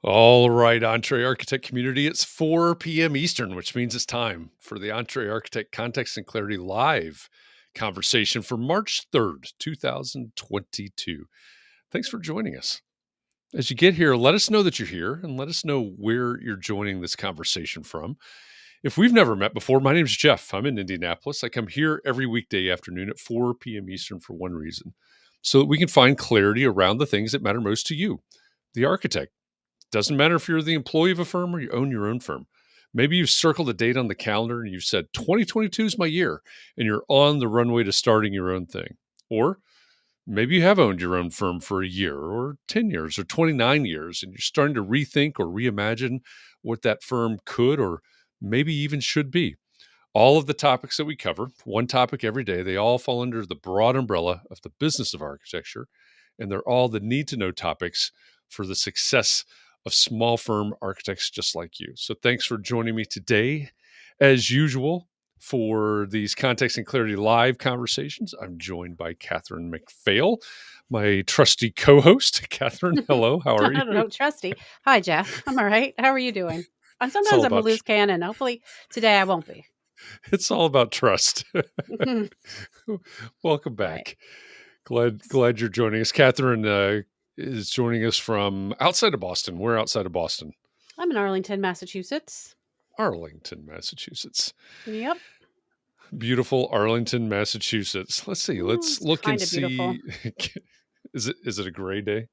All right, Entree Architect community, it's 4 p.m. Eastern, which means it's time for the Entree Architect Context and Clarity Live conversation for March 3rd, 2022. Thanks for joining us. As you get here, let us know that you're here and let us know where you're joining this conversation from. If we've never met before, my name is Jeff. I'm in Indianapolis. I come here every weekday afternoon at 4 p.m. Eastern for one reason, so that we can find clarity around the things that matter most to you, the architect. Doesn't matter if you're the employee of a firm or you own your own firm. Maybe you've circled a date on the calendar and you've said 2022 is my year and you're on the runway to starting your own thing. Or maybe you have owned your own firm for a year or 10 years or 29 years and you're starting to rethink or reimagine what that firm could or maybe even should be. All of the topics that we cover, one topic every day, they all fall under the broad umbrella of the business of architecture, and they're all the need to know topics for the success of small firm architects just like you. So thanks for joining me today. As usual, for these Context and Clarity Live conversations, I'm joined by Katharine MacPhail, my trusty co-host. Katharine, hello, how are I don't know, you? trusty. Hi, Jeff. I'm all right. How are you doing? It's Sometimes all I'm a about loose cannon. Hopefully today I won't be. it's all about trust. Welcome Right. back. Glad you're joining us. Katharine is joining us from outside of Boston. We're outside of Boston. I'm in Arlington, Massachusetts. Arlington, Massachusetts. Yep. Beautiful Arlington, Massachusetts. Let's see. Let's It's look and kind of beautiful. see. Is it a gray day?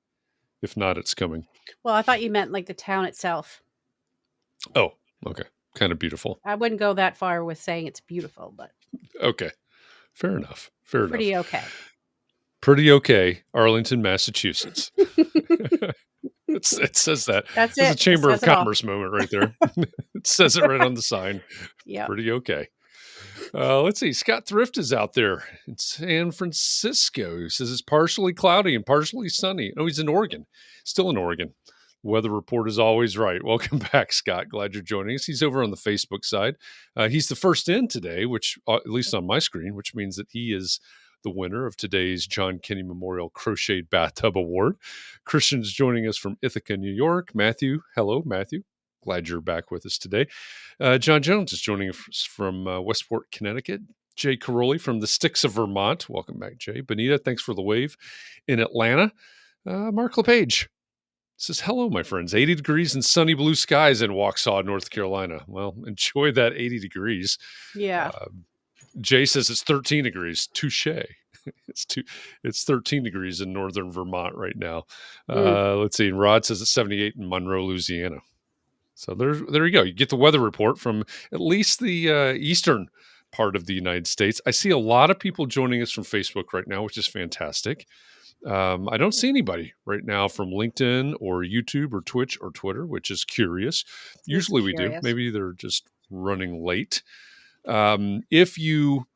If not, it's coming. Well, I thought you meant like the town itself. Oh, okay. Kind of beautiful. I wouldn't go that far with saying it's beautiful, but Okay. Fair enough. Fair enough. pretty okay. Pretty okay. Arlington, Massachusetts. It says that. That's It's a it. It Chamber of says it all. Commerce moment right there. It says it right on the sign. Yep. Pretty okay. Let's see. Scott Thrift is out there in San Francisco. He says it's partially cloudy and partially sunny. Oh, he's in Oregon. Still in Oregon. Weather report is always right. Welcome back, Scott. Glad you're joining us. He's over on the Facebook side. He's the first in today, which, at least on my screen, which means that he is the winner of today's John Kinney Memorial Crocheted Bathtub Award. Christian's joining us from Ithaca, New York. Matthew, hello, Matthew. Glad you're back with us today. John Jones is joining us from Westport, Connecticut. Jay Caroli from the Sticks of Vermont. Welcome back, Jay. Benita, thanks for the wave in Atlanta. Mark LePage says, hello, my friends. 80 degrees and sunny blue skies in Waxhaw, North Carolina. Well, enjoy that 80 degrees. Yeah. Jay says it's 13 degrees. Touche. It's 13 degrees in northern Vermont right now. Let's see. Rod says it's 78 in Monroe, Louisiana. So there you go. You get the weather report from at least the eastern part of the United States. I see a lot of people joining us from Facebook right now, which is fantastic. I don't see anybody right now from LinkedIn or YouTube or Twitch or Twitter, which is curious. Usually we do. Maybe they're just running late. If you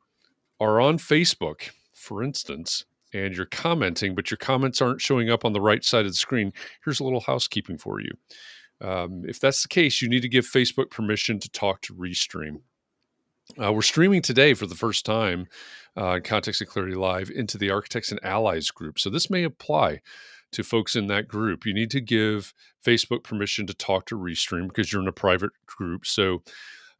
are on Facebook, for instance, and you're commenting, but your comments aren't showing up on the right side of the screen, here's a little housekeeping for you. If that's the case, you need to give Facebook permission to talk to Restream. We're streaming today for the first time, Context and Clarity Live, into the Architects and Allies group. So this may apply to folks in that group. You need to give Facebook permission to talk to Restream because you're in a private group. So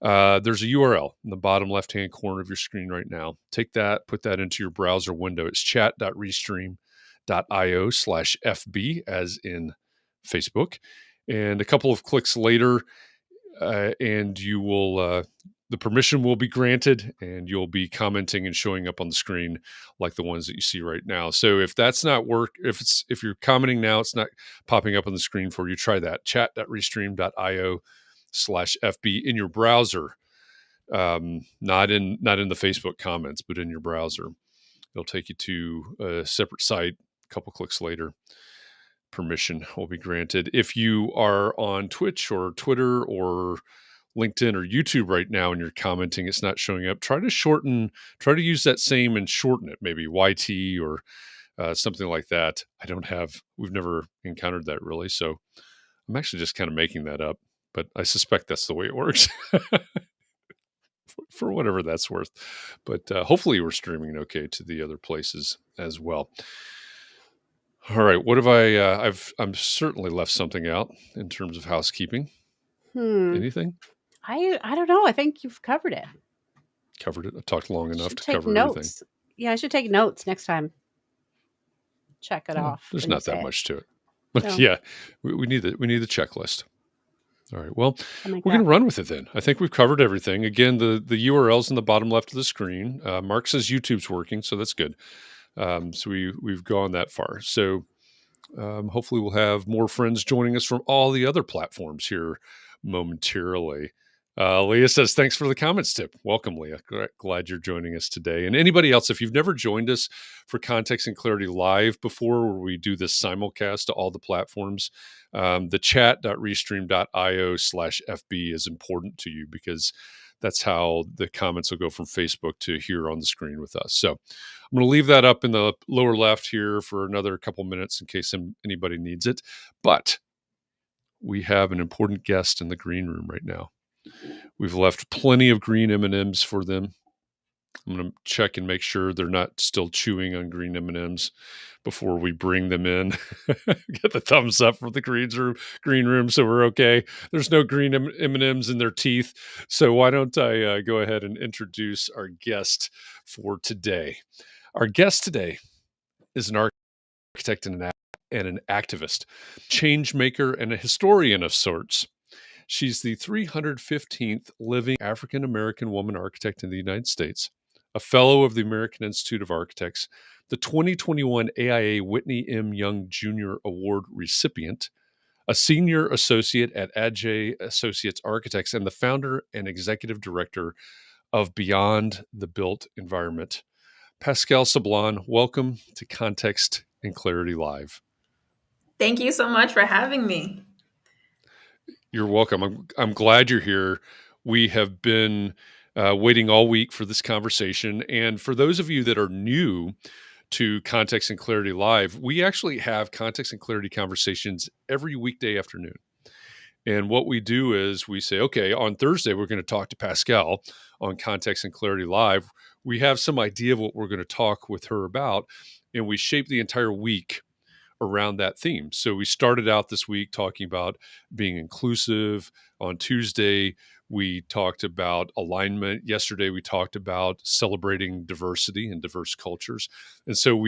there's a URL in the bottom left-hand corner of your screen right now. Take that, put that into your browser window. It's chat.restream.io/FB, as in Facebook. And a couple of clicks later, and you will the permission will be granted, and you'll be commenting and showing up on the screen like the ones that you see right now. So if that's not if you're commenting now, it's not popping up on the screen for you, try that. Chat.restream.io/FB in your browser, not in the Facebook comments, but in your browser. It'll take you to a separate site. A couple clicks later, permission will be granted. If you are on Twitch or Twitter or LinkedIn or YouTube right now and you're commenting, it's not showing up, try to use that same and shorten it, maybe YT or something like that. We've never encountered that really. So I'm actually just kind of making that up, but I suspect that's the way it works. For whatever that's worth. But hopefully we're streaming okay to the other places as well. All right. What have I'm certainly left something out in terms of housekeeping. Hmm. Anything? I don't know. I think you've covered it. Covered it. I talked long I enough should to take cover everything. notes. Yeah, I should take notes next time. Check it Yeah, off there's when you not that say it. much to it. But No, yeah, we need the checklist. All right. Well, something like we're going that. to run with it then. I think we've covered everything. Again, the URL's in the bottom left of the screen. Mark says YouTube's working, so that's good. So we've gone that far. So hopefully, we'll have more friends joining us from all the other platforms here momentarily. Leah says, thanks for the comments tip. Welcome, Leah. Glad you're joining us today. And anybody else, if you've never joined us for Context and Clarity Live before, where we do this simulcast to all the platforms, the chat.restream.io/FB is important to you because that's how the comments will go from Facebook to here on the screen with us. So I'm going to leave that up in the lower left here for another couple minutes in case anybody needs it. But we have an important guest in the green room right now. We've left plenty of green M&Ms for them. I'm going to check and make sure they're not still chewing on green M&Ms before we bring them in. Get the thumbs up from the green room, so we're okay. There's no green M&Ms in their teeth. So why don't I go ahead and introduce our guest for today. Our guest today is an architect and an activist, change maker, and a historian of sorts. She's the 315th living African American woman architect in the United States, a fellow of the American Institute of Architects, the 2021 AIA Whitney M. Young Jr. Award recipient, a senior associate at Adjaye Associates Architects, and the founder and executive director of Beyond the Built Environment. Pascale Sablan, welcome to Context and Clarity Live. Thank you so much for having me. You're welcome. I'm glad you're here. We have been waiting all week for this conversation. And for those of you that are new to Context and Clarity Live, we actually have Context and Clarity conversations every weekday afternoon. And what we do is we say, okay, on Thursday, we're going to talk to Pascale on Context and Clarity Live. We have some idea of what we're going to talk with her about, and we shape the entire week around that theme. So we started out this week talking about being inclusive. On Tuesday, we talked about alignment. Yesterday, we talked about celebrating diversity and diverse cultures. And so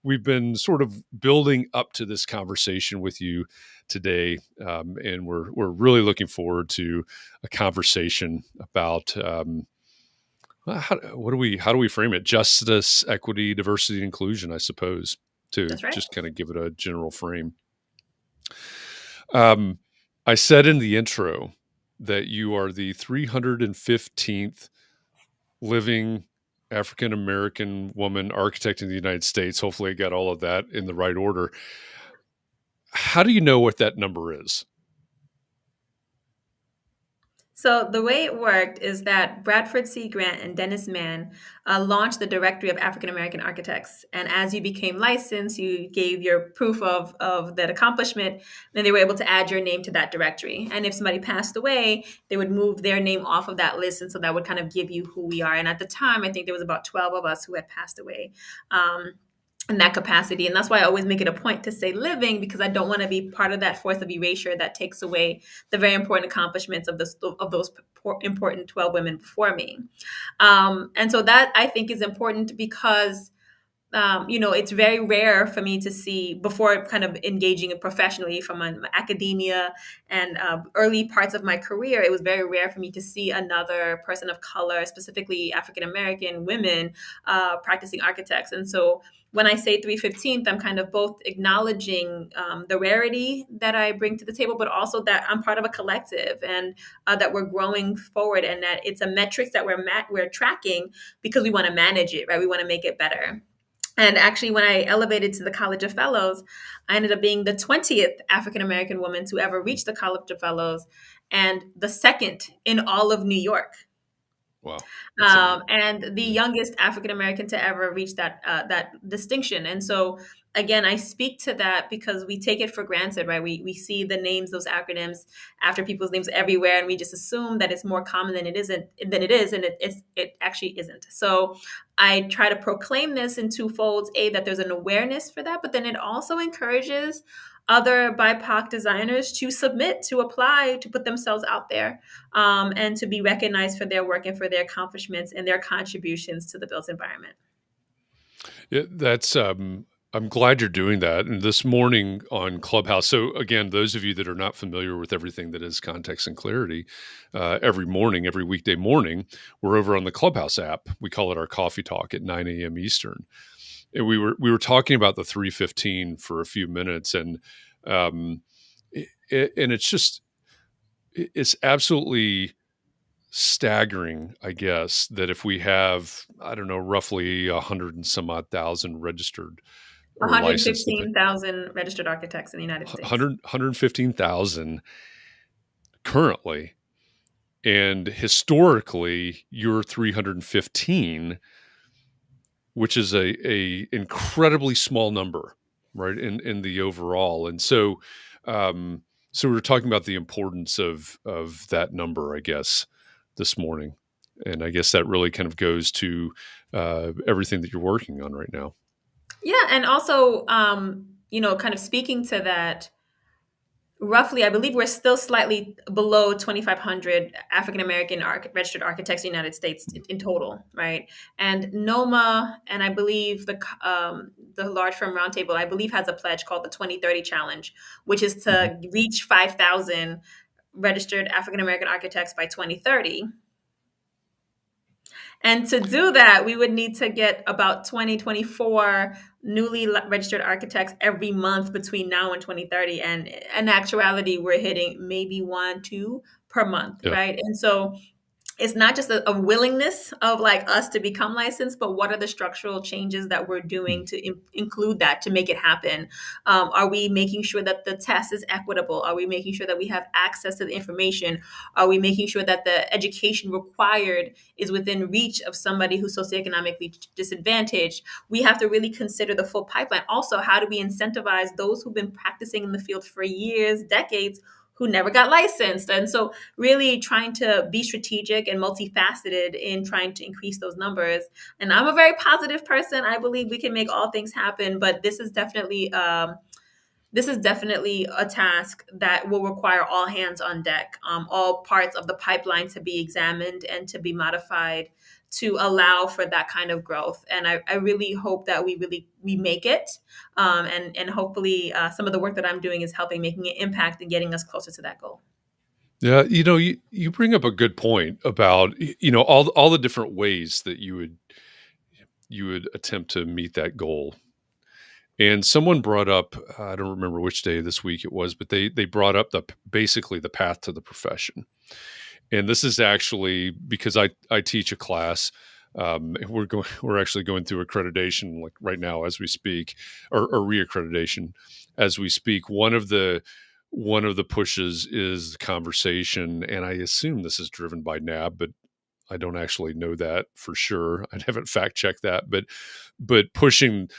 we've been sort of building up to this conversation with you today, and we're really looking forward to a conversation about how do we frame it? Justice, equity, diversity, inclusion, I suppose, to That's right. just kind of give it a general frame. I said in the intro that you are the 315th living African American woman architect in the United States. Hopefully, I got all of that in the right order. How do you know what that number is? So the way it worked is that Bradford C. Grant and Dennis Mann launched the Directory of African American Architects. And as you became licensed, you gave your proof of that accomplishment, then they were able to add your name to that directory. And if somebody passed away, they would move their name off of that list. And so that would kind of give you who we are. And at the time, I think there was about 12 of us who had passed away. In that capacity. And that's why I always make it a point to say living, because I don't want to be part of that force of erasure that takes away the very important accomplishments of those important 12 women before me. And so that I think is important because it's very rare for me to see, before kind of engaging professionally from academia and early parts of my career, it was very rare for me to see another person of color, specifically African American women, practicing architects. And so when I say 315th, I'm kind of both acknowledging the rarity that I bring to the table, but also that I'm part of a collective, and that we're growing forward, and that it's a metrics that we're tracking because we want to manage it, right? We want to make it better. And actually, when I elevated to the College of Fellows, I ended up being the 20th African American woman to ever reach the College of Fellows, and the second in all of New York. Wow. And the youngest African American to ever reach that distinction. And so again, I speak to that because we take it for granted, right? We see the names, those acronyms after people's names everywhere, and we just assume that it's more common than it isn't than it is, and it actually isn't. So I try to proclaim this in two folds: a, that there's an awareness for that, but then it also encourages other BIPOC designers to submit, to apply, to put themselves out there, and to be recognized for their work and for their accomplishments and their contributions to the built environment. Yeah, that's I'm glad you're doing that. And this morning on Clubhouse, so again, those of you that are not familiar with everything that is context and clarity, every morning, every weekday morning, we're over on the Clubhouse app. We call it our coffee talk at 9 a.m. Eastern. And we were talking about the 315 for a few minutes, and and it's absolutely staggering, I guess, that if we have, I don't know, roughly 100 and some odd thousand registered or licensed, 115,000 registered architects in the United States. 115,000 currently, and historically you're 315, which is a incredibly small number, right, in the overall. And so so we were talking about the importance of that number, I guess, this morning. And I guess that really kind of goes to everything that you're working on right now. Yeah, and also, kind of speaking to that, roughly, I believe we're still slightly below 2,500 African American registered architects in the United States in total, right? And NOMA, and I believe the Large Firm Roundtable, I believe, has a pledge called the 2030 Challenge, which is to reach 5,000 registered African American architects by 2030. And to do that, we would need to get about 2024 newly registered architects every month between now and 2030. And in actuality, we're hitting maybe one, two per month, Yeah. right? And so it's not just a willingness of like us to become licensed, but what are the structural changes that we're doing to include that, to make it happen? Are we making sure that the test is equitable? Are we making sure that we have access to the information? Are we making sure that the education required is within reach of somebody who's socioeconomically disadvantaged? We have to really consider the full pipeline. Also, how do we incentivize those who've been practicing in the field for years, decades, who never got licensed? And so really trying to be strategic and multifaceted in trying to increase those numbers. And I'm a very positive person. I believe we can make all things happen, but this is definitely a task that will require all hands on deck, all parts of the pipeline to be examined and to be modified to allow for that kind of growth. And I really hope that we make it. And hopefully some of the work that I'm doing is helping making an impact and getting us closer to that goal. Yeah, you bring up a good point about all the different ways that you would attempt to meet that goal. And someone brought up, I don't remember which day this week it was, but they brought up basically the path to the profession. And this is actually because I teach a class. We're actually going through accreditation like right now as we speak, or reaccreditation as we speak. One of the pushes is the conversation, and I assume this is driven by NAB, but I don't actually know that for sure. I haven't fact checked that, but pushing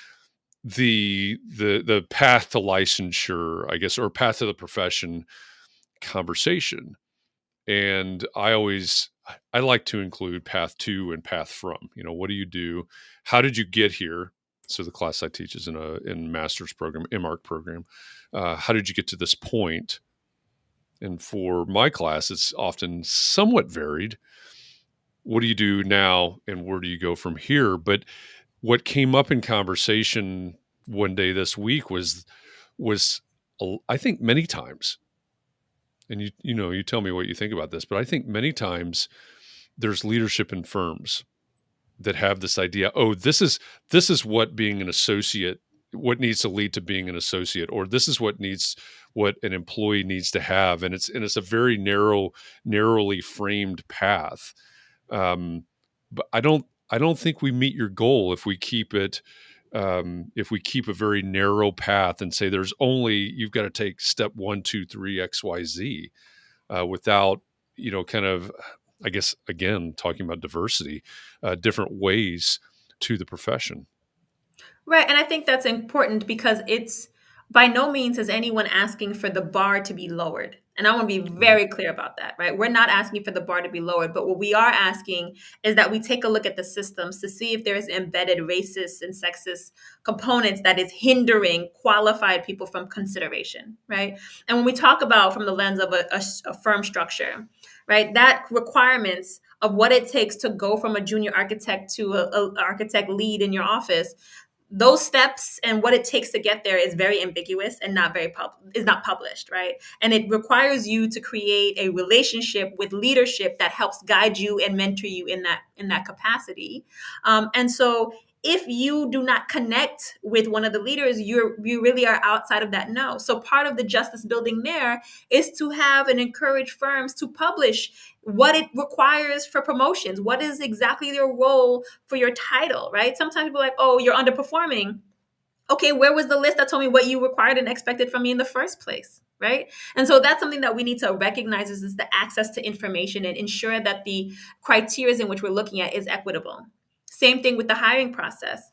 the path to licensure, I guess, or path to the profession conversation. And I like to include path to and path from. What do you do? How did you get here? So the class I teach is in master's program, MArch program. How did you get to this point? And for my class, it's often somewhat varied. What do you do now, and where do you go from here? But what came up in conversation one day this week was I think many times, and you tell me what you think about this, but I think many times there's leadership in firms that have this idea, oh, this is what being an associate, what needs to lead to being an associate, or this is what an employee needs to have, and it's a very narrowly framed path. But I don't think we meet your goal if we keep a very narrow path and say you've got to take step 1, 2, 3, XYZ, without kind of, I guess, again, talking about diversity, different ways to the profession. Right. And I think that's important because it's by no means is anyone asking for the bar to be lowered. And I want to be Right. very clear about that, right? We're not asking for the bar to be lowered, but what we are asking is that we take a look at the systems to see if there's embedded racist and sexist components that is hindering qualified people from consideration, right? And when we talk about from the lens of a firm structure, right, that requirements of what it takes to go from a junior architect to a architect lead in your office, those steps and what it takes to get there is very ambiguous and not very is not published, right? And it requires you to create a relationship with leadership that helps guide you and mentor you in that capacity. And so if you do not connect with one of the leaders, you really are outside of that know. So part of the justice building there is to have and encourage firms to publish what it requires for promotions. What is exactly their role for your title, right? Sometimes people are like, oh, you're underperforming. Okay, where was the list that told me what you required and expected from me in the first place? Right. And so that's something that we need to recognize is the access to information and ensure that the criteria in which we're looking at is equitable. Same thing with the hiring process.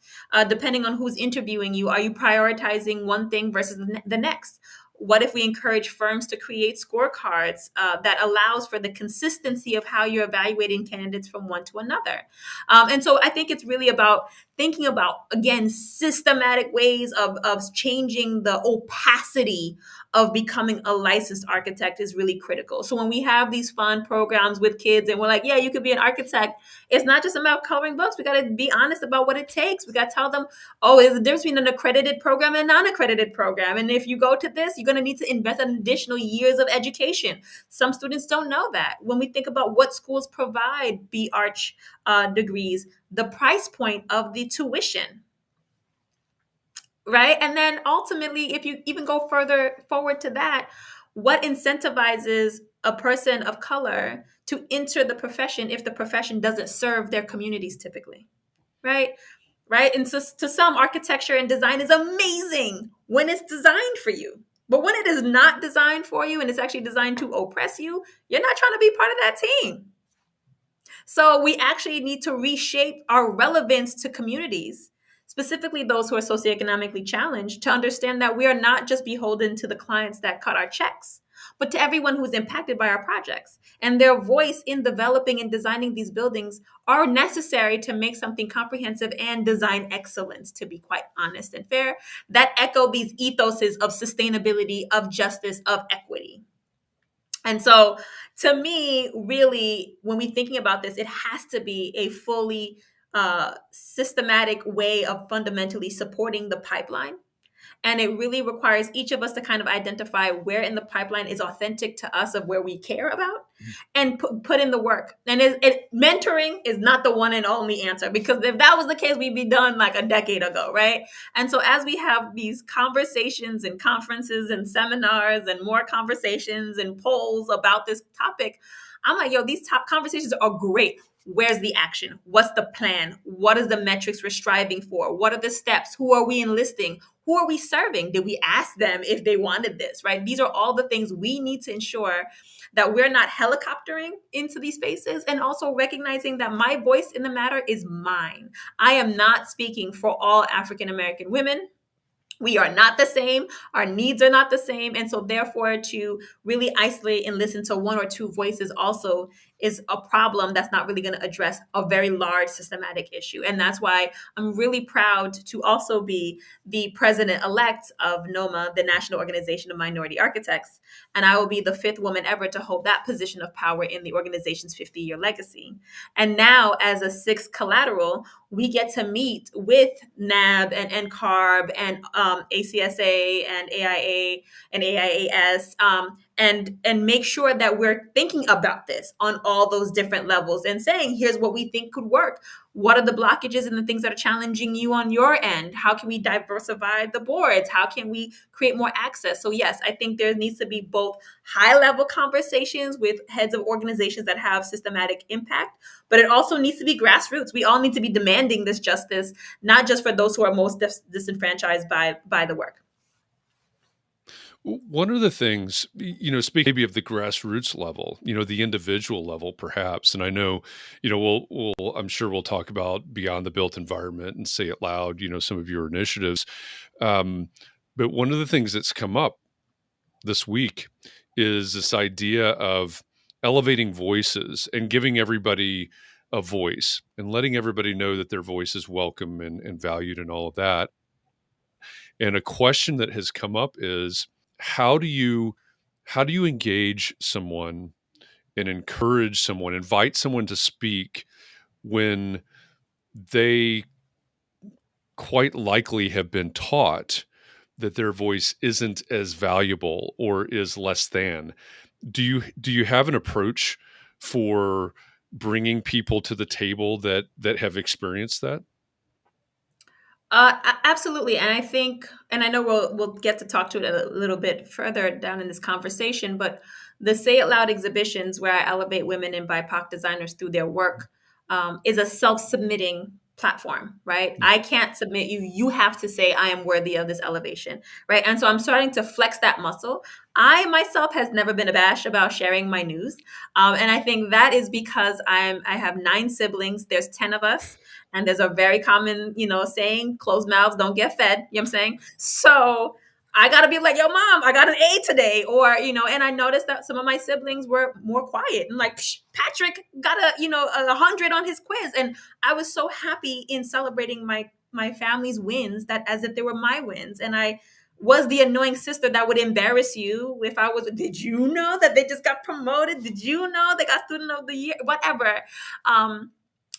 Depending on who's interviewing you, are you prioritizing one thing versus the next? What if we encourage firms to create scorecards that allows for the consistency of how you're evaluating candidates from one to another? And so I think it's really about thinking about, again, systematic ways of changing the opacity of becoming a licensed architect is really critical. So when we have these fun programs with kids and we're like, yeah, you could be an architect, it's not just about coloring books. We got to be honest about what it takes. We got to tell them, oh, there's a difference between an accredited program and a non-accredited program. And if you go to this, you're going to need to invest in additional years of education. Some students don't know that. When we think about what schools provide B-Arch degrees, the price point of the tuition, right? And then ultimately, if you even go further forward to that, what incentivizes a person of color to enter the profession if the profession doesn't serve their communities typically, right? Right? And so to some, architecture and design is amazing when it's designed for you. But when it is not designed for you and it's actually designed to oppress you, you're not trying to be part of that team. So we actually need to reshape our relevance to communities, specifically those who are socioeconomically challenged, to understand that we are not just beholden to the clients that cut our checks, but to everyone who's impacted by our projects. And their voice in developing and designing these buildings are necessary to make something comprehensive and design excellence, to be quite honest and fair, that echo these ethoses of sustainability, of justice, of equity. And so to me, really, when we're thinking about this, it has to be a fully systematic way of fundamentally supporting the pipeline. And it really requires each of us to kind of identify where in the pipeline is authentic to us of where we care about and put in the work. And mentoring is not the one and only answer, because if that was the case, we'd be done like a decade ago, right? And so as we have these conversations and conferences and seminars and more conversations and polls about this topic, I'm like, yo, these top conversations are great. Where's the action? What's the plan? What is the metrics we're striving for? What are the steps? Who are we enlisting? Who are we serving? Did we ask them if they wanted this, right? These are all the things we need to ensure that we're not helicoptering into these spaces, and also recognizing that my voice in the matter is mine. I am not speaking for all African American women. We are not the same. Our needs are not the same. And so therefore, to really isolate and listen to one or two voices also is a problem that's not really going to address a very large systematic issue. And that's why I'm really proud to also be the president-elect of NOMA, the National Organization of Minority Architects. And I will be the 5th woman ever to hold that position of power in the organization's 50-year legacy. And now, as a 6th collateral, we get to meet with NAB and NCARB and ACSA and AIA and AIAS, and make sure that we're thinking about this on all those different levels and saying, here's what we think could work. What are the blockages and the things that are challenging you on your end? How can we diversify the boards? How can we create more access? So yes, I think there needs to be both high-level conversations with heads of organizations that have systematic impact, but it also needs to be grassroots. We all need to be demanding this justice, not just for those who are most disenfranchised by the work. One of the things, speaking maybe of the grassroots level, the individual level, perhaps, and I know, I'm sure we'll talk about beyond the built environment and say it loud, some of your initiatives. Um, but one of the things that's come up this week is this idea of elevating voices and giving everybody a voice and letting everybody know that their voice is welcome and valued and all of that. And a question that has come up is how do you how do you engage someone and encourage someone, invite someone to speak when they quite likely have been taught that their voice isn't as valuable or is less than? Do you have an approach for bringing people to the table that have experienced that? Absolutely, and I think, and I know we'll get to talk to it a little bit further down in this conversation, but the Say It Loud exhibitions, where I elevate women and BIPOC designers through their work, is a self-submitting platform, right? I can't submit you. You have to say I am worthy of this elevation, right? And so I'm starting to flex that muscle. I myself has never been abashed about sharing my news, and I think that is because I have 9 siblings. There's 10 of us. And there's a very common, saying, closed mouths don't get fed. You know what I'm saying? So I got to be like, yo, mom, I got an A today. Or, and I noticed that some of my siblings were more quiet. And like, Patrick got a 100 on his quiz. And I was so happy in celebrating my family's wins, that as if they were my wins. And I was the annoying sister that would embarrass you if I was, did you know that they just got promoted? Did you know they got student of the year? Whatever.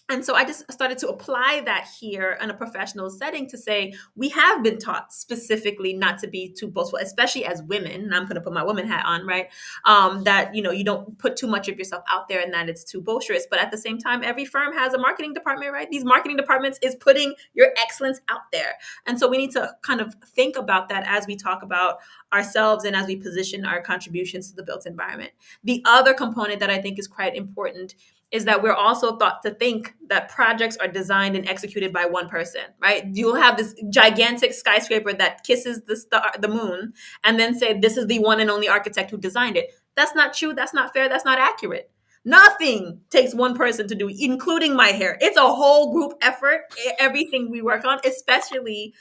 And so I just started to apply that here in a professional setting to say, we have been taught specifically not to be too boastful, especially as women. And I'm going to put my woman hat on, right? That, you don't put too much of yourself out there and that it's too boisterous. But at the same time, every firm has a marketing department, right? These marketing departments is putting your excellence out there. And so we need to kind of think about that as we talk about ourselves and as we position our contributions to the built environment. The other component that I think is quite important is that we're also taught to think that projects are designed and executed by one person, right? You'll have this gigantic skyscraper that kisses the moon, and then say, this is the one and only architect who designed it. That's not true. That's not fair. That's not accurate. Nothing takes one person to do, including my hair. It's a whole group effort, everything we work on, especially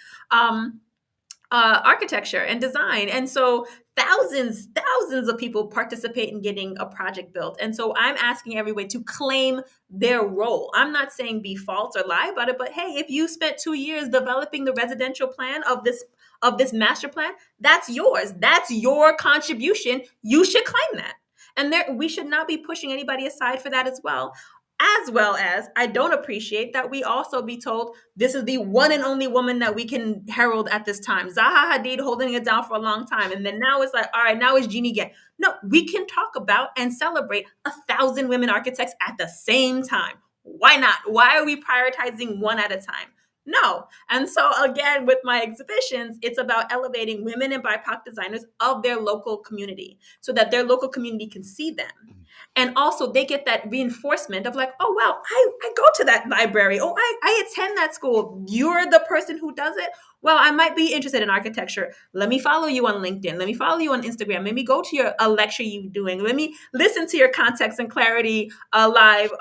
architecture and design. And so thousands of people participate in getting a project built. And so I'm asking everyone to claim their role. I'm not saying be false or lie about it, but hey, if you spent 2 years developing the residential plan of this master plan, that's yours. That's your contribution. You should claim that. And we should not be pushing anybody aside for that as well. As well as, I don't appreciate that we also be told this is the one and only woman that we can herald at this time. Zaha Hadid holding it down for a long time. And then now it's like, all right, now it's Jeannie Gay. No, we can talk about and celebrate 1,000 women architects at the same time. Why not? Why are we prioritizing one at a time? No. And so again, with my exhibitions, it's about elevating women and BIPOC designers of their local community so that their local community can see them. And also they get that reinforcement of like, oh, wow, I go to that library. Oh, I attend that school. You're the person who does it. Well, I might be interested in architecture. Let me follow you on LinkedIn. Let me follow you on Instagram. Let me go to a lecture you're doing. Let me listen to your Context and Clarity live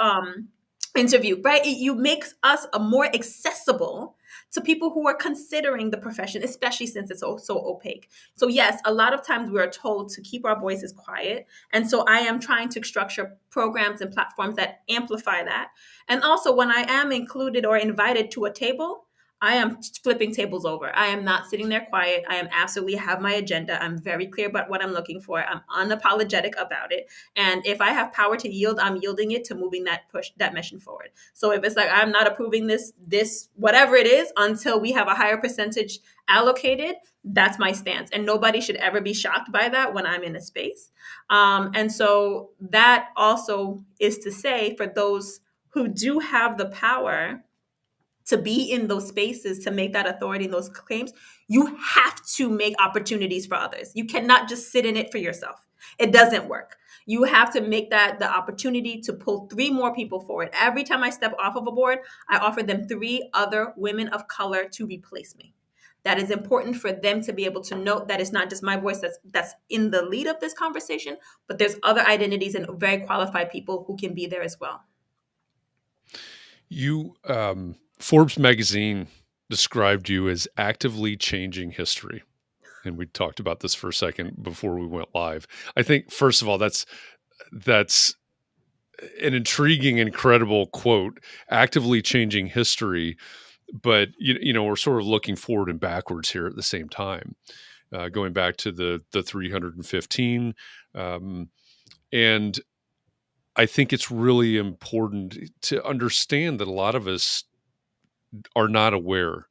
interview, right? You makes us a more accessible to people who are considering the profession, especially since it's so opaque. So yes, a lot of times we are told to keep our voices quiet. And so I am trying to structure programs and platforms that amplify that. And also when I am included or invited to a table, I am flipping tables over. I am not sitting there quiet. I am absolutely have my agenda. I'm very clear about what I'm looking for. I'm unapologetic about it. And if I have power to yield, I'm yielding it to moving that mission forward. So if it's like, I'm not approving this, whatever it is, until we have a higher percentage allocated, that's my stance. And nobody should ever be shocked by that when I'm in a space. And so that also is to say, for those who do have the power to be in those spaces, to make that authority in those claims, you have to make opportunities for others. You cannot just sit in it for yourself. It doesn't work. You have to make that the opportunity to pull 3 more people forward. Every time I step off of a board, I offer them 3 other women of color to replace me. that is important for them to be able to note that it's not just my voice that's in the lead of this conversation, but there's other identities and very qualified people who can be there as well. You, Forbes magazine described you as actively changing history. And we talked about this for a second before we went live. I think, first of all, that's an intriguing, incredible quote, actively changing history. But, we're sort of looking forward and backwards here at the same time, going back to the 315. And I think it's really important to understand that a lot of us are not aware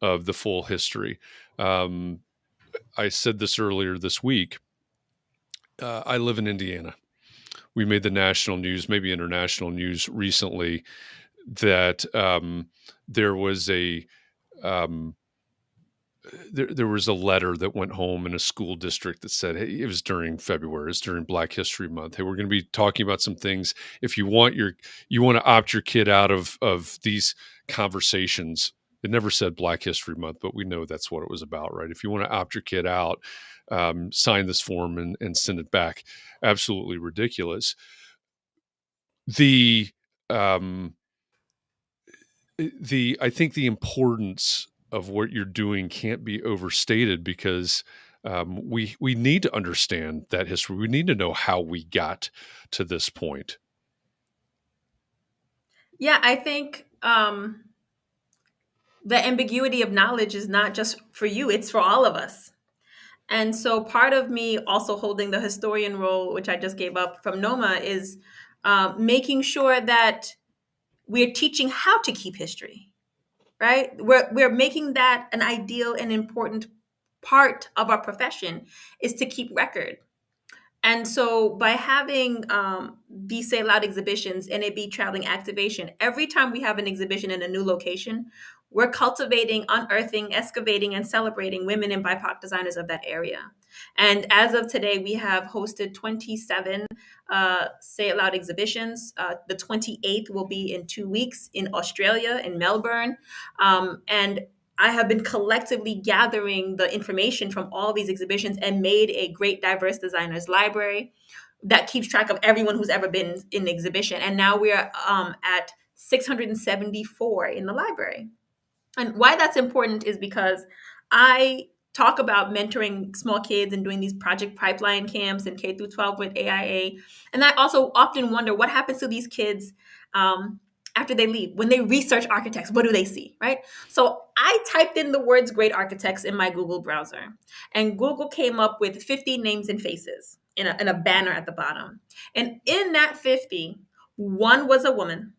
of the full history. I said this earlier this week. I live in Indiana. We made the national news, maybe international news recently, that there was a there was a letter that went home in a school district that said, hey, it was during February, it's during Black History Month. Hey, we're going to be talking about some things. If you want to opt your kid out of these conversations. It never said Black History Month, but we know that's what it was about, right? If you want to opt your kid out, sign this form and send it back. Absolutely ridiculous. I think the importance of what you're doing can't be overstated, because we need to understand that history. We need to know how we got to this point. Yeah, I think the ambiguity of knowledge is not just for you, it's for all of us. And so part of me also holding the historian role, which I just gave up from NOMA, is making sure that we're teaching how to keep history, right? We're making that an ideal and important part of our profession, is to keep record. And so by having Be Say Loud exhibitions, NAB Traveling Activation, every time we have an exhibition in a new location, we're cultivating, unearthing, excavating, and celebrating women and BIPOC designers of that area. And as of today, we have hosted 27 Say It Loud exhibitions. The 28th will be in 2 weeks in Australia, in Melbourne. And I have been collectively gathering the information from all these exhibitions and made a great diverse designers library that keeps track of everyone who's ever been in the exhibition. And now we're at 674 in the library. And why that's important is because I talk about mentoring small kids and doing these project pipeline camps in K through 12 with AIA. And I also often wonder what happens to these kids after they leave. When they research architects, what do they see, right? So I typed in the words great architects in my Google browser, and Google came up with 50 names and faces in a banner at the bottom. And in that 50, one was a woman,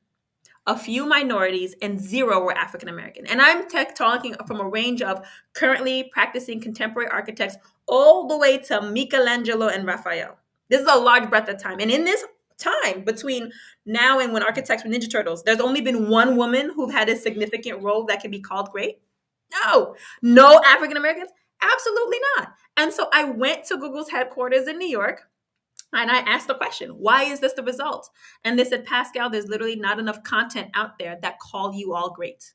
a few minorities, and 0 were African American. And I'm talking from a range of currently practicing contemporary architects all the way to Michelangelo and Raphael. This is a large breadth of time. And in this time between now and when architects were Ninja Turtles, there's only been one woman who had a significant role that can be called great. No African Americans? Absolutely not. And so I went to Google's headquarters in New York, and I asked the question, why is this the result? And they said, Pascale, there's literally not enough content out there that call you all great.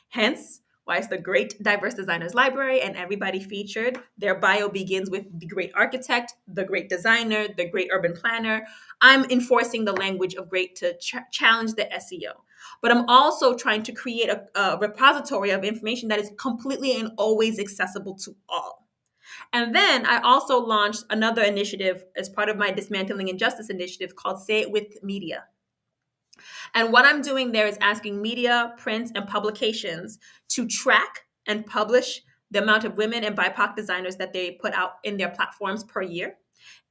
Hence, why it's the Great Diverse Designers Library, and everybody featured. Their bio begins with the great architect, the great designer, the great urban planner. I'm enforcing the language of great to challenge the SEO. But I'm also trying to create a repository of information that is completely and always accessible to all. And then I also launched another initiative as part of my Dismantling Injustice initiative called Say It With Media. And what I'm doing there is asking media, print, and publications to track and publish the amount of women and BIPOC designers that they put out in their platforms per year,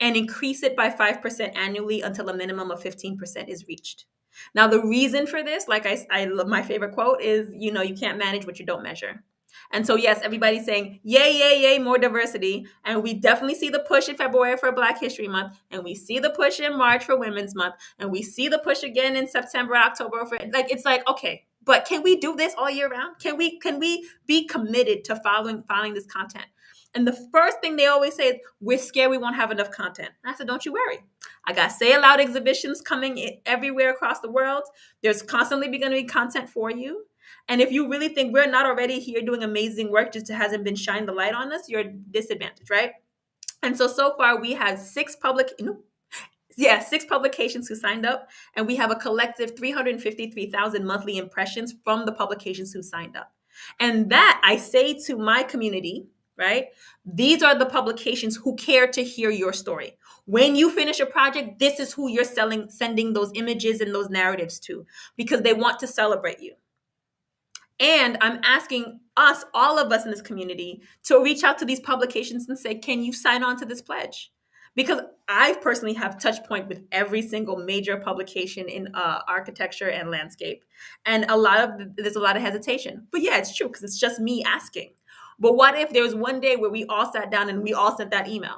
and increase it by 5% annually until a minimum of 15% is reached. Now, the reason for this, like I love, my favorite quote is, you can't manage what you don't measure. And so, yes, everybody's saying, yay, yay, yay, more diversity. And we definitely see the push in February for Black History Month. And we see the push in March for Women's Month. And we see the push again in September, October. It's like, okay, but can we do this all year round? Can we be committed to following this content? And the first thing they always say is, we're scared we won't have enough content. And I said, don't you worry. I got Say It Loud exhibitions coming everywhere across the world. There's constantly going to be content for you. And if you really think we're not already here doing amazing work, just it hasn't been shined the light on us, you're disadvantaged, right? And so far we have six publications who signed up, and we have a collective 353,000 monthly impressions from the publications who signed up. And that I say to my community, right? These are the publications who care to hear your story. When you finish a project, this is who you're sending those images and those narratives to, because they want to celebrate you. And I'm asking us, all of us in this community, to reach out to these publications and say, can you sign on to this pledge? Because I personally have touch point with every single major publication in architecture and landscape. And there's a lot of hesitation. But yeah, it's true, because it's just me asking. But what if there was one day where we all sat down and we all sent that email?